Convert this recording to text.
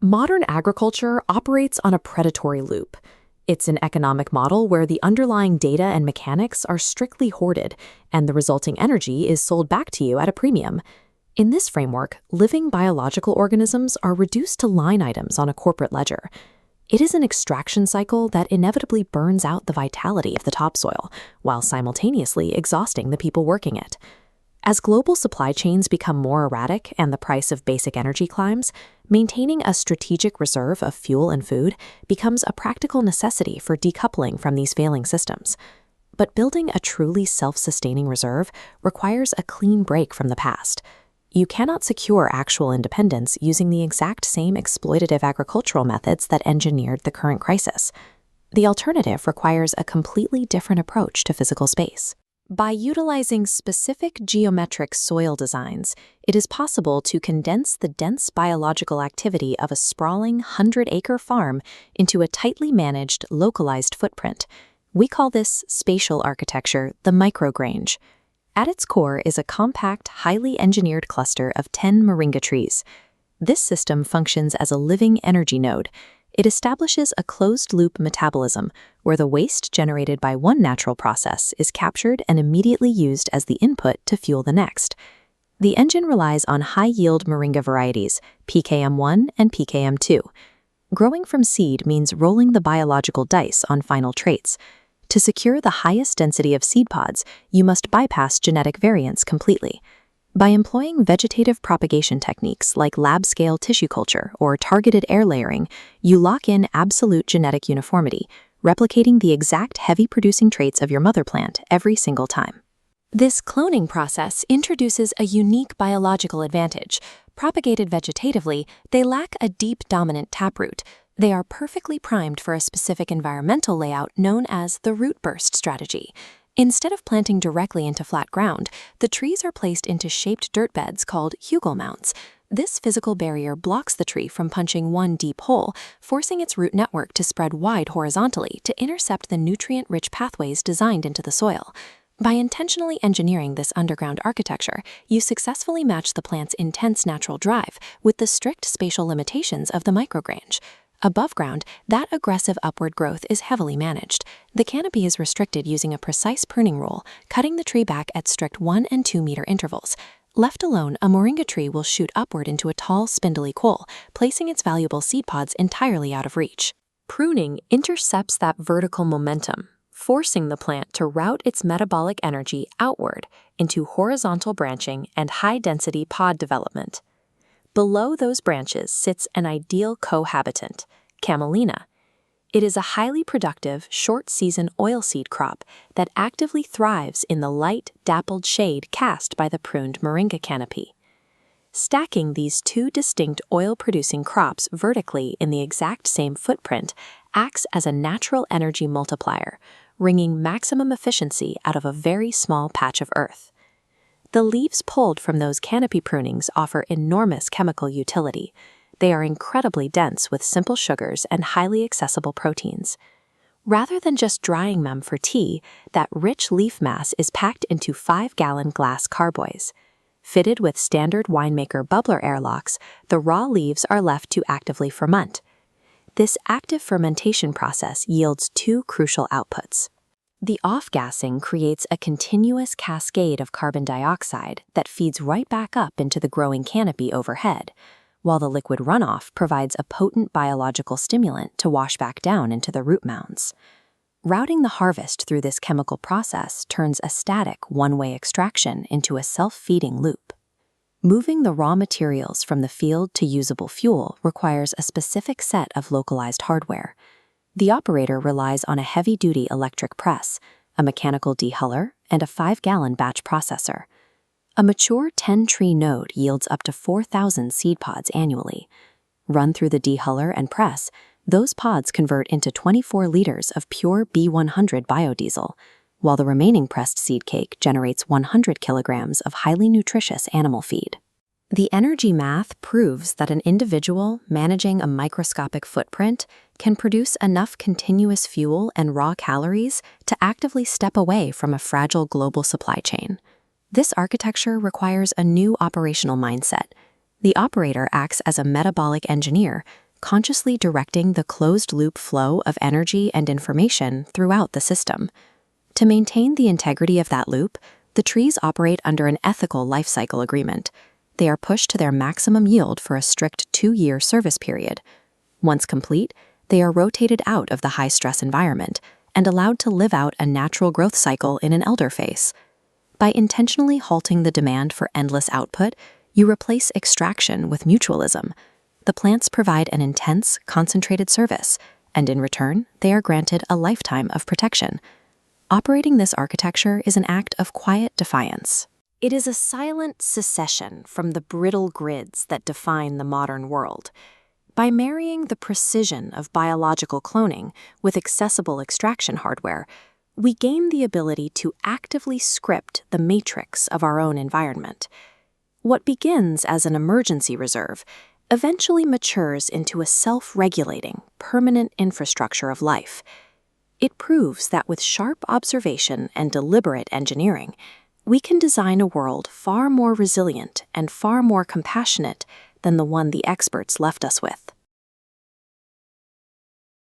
Modern agriculture operates on a predatory loop. It's an economic model where the underlying data and mechanics are strictly hoarded, and the resulting energy is sold back to you at a premium. In this framework, living biological organisms are reduced to line items on a corporate ledger. It is an extraction cycle that inevitably burns out the vitality of the topsoil, while simultaneously exhausting the people working it. As global supply chains become more erratic and the price of basic energy climbs, maintaining a strategic reserve of fuel and food becomes a practical necessity for decoupling from these failing systems. But building a truly self-sustaining reserve requires a clean break from the past. You cannot secure actual independence using the exact same exploitative agricultural methods that engineered the current crisis. The alternative requires a completely different approach to physical space. By utilizing specific geometric soil designs, it is possible to condense the dense biological activity of a sprawling 100-acre farm into a tightly managed, localized footprint. We call this spatial architecture the Micro-Grange. At its core is a compact, highly engineered cluster of 10 Moringa trees. This system functions as a living energy node. It establishes a closed-loop metabolism, where the waste generated by one natural process is captured and immediately used as the input to fuel the next. The engine relies on high-yield Moringa varieties, PKM1 and PKM2. Growing from seed means rolling the biological dice on final traits. To secure the highest density of seed pods, you must bypass genetic variants completely. By employing vegetative propagation techniques like lab-scale tissue culture or targeted air layering, you lock in absolute genetic uniformity, replicating the exact heavy-producing traits of your mother plant every single time. This cloning process introduces a unique biological advantage. Propagated vegetatively, they lack a deep dominant taproot. They are perfectly primed for a specific environmental layout known as the root burst strategy. Instead of planting directly into flat ground, the trees are placed into shaped dirt beds called hugel mounds. This physical barrier blocks the tree from punching one deep hole, forcing its root network to spread wide horizontally to intercept the nutrient-rich pathways designed into the soil. By intentionally engineering this underground architecture, you successfully match the plant's intense natural drive with the strict spatial limitations of the Micro-Grange. Above ground, that aggressive upward growth is heavily managed. The canopy is restricted using a precise pruning rule, cutting the tree back at strict 1 and 2 meter intervals. Left alone, a Moringa tree will shoot upward into a tall, spindly cole, placing its valuable seed pods entirely out of reach. Pruning intercepts that vertical momentum, forcing the plant to route its metabolic energy outward into horizontal branching and high-density pod development. Below those branches sits an ideal cohabitant, Camelina. It is a highly productive, short-season oilseed crop that actively thrives in the light, dappled shade cast by the pruned Moringa canopy. Stacking these two distinct oil-producing crops vertically in the exact same footprint acts as a natural energy multiplier, wringing maximum efficiency out of a very small patch of earth. The leaves pulled from those canopy prunings offer enormous chemical utility. They are incredibly dense with simple sugars and highly accessible proteins. Rather than just drying them for tea, that rich leaf mass is packed into 5-gallon glass carboys. Fitted with standard winemaker bubbler airlocks, the raw leaves are left to actively ferment. This active fermentation process yields two crucial outputs. The off-gassing creates a continuous cascade of carbon dioxide that feeds right back up into the growing canopy overhead, while the liquid runoff provides a potent biological stimulant to wash back down into the root mounds. Routing the harvest through this chemical process turns a static one-way extraction into a self-feeding loop. Moving the raw materials from the field to usable fuel requires a specific set of localized hardware. The operator relies on a heavy-duty electric press, a mechanical dehuller, and a 5-gallon batch processor. A mature 10-tree node yields up to 4,000 seed pods annually. Run through the dehuller and press, those pods convert into 24 liters of pure B100 biodiesel, while the remaining pressed seed cake generates 100 kilograms of highly nutritious animal feed. The energy math proves that an individual managing a microscopic footprint can produce enough continuous fuel and raw calories to actively step away from a fragile global supply chain. This architecture requires a new operational mindset. The operator acts as a metabolic engineer, consciously directing the closed-loop flow of energy and information throughout the system. To maintain the integrity of that loop, the trees operate under an ethical life cycle agreement. They are pushed to their maximum yield for a strict 2-year service period. Once complete, they are rotated out of the high-stress environment and allowed to live out a natural growth cycle in an elder phase. By intentionally halting the demand for endless output, you replace extraction with mutualism. The plants provide an intense, concentrated service, and in return, they are granted a lifetime of protection. Operating this architecture is an act of quiet defiance. It is a silent secession from the brittle grids that define the modern world. By marrying the precision of biological cloning with accessible extraction hardware, we gain the ability to actively script the matrix of our own environment. What begins as an emergency reserve eventually matures into a self-regulating, permanent infrastructure of life. It proves that with sharp observation and deliberate engineering, we can design a world far more resilient and far more compassionate than the one the experts left us with.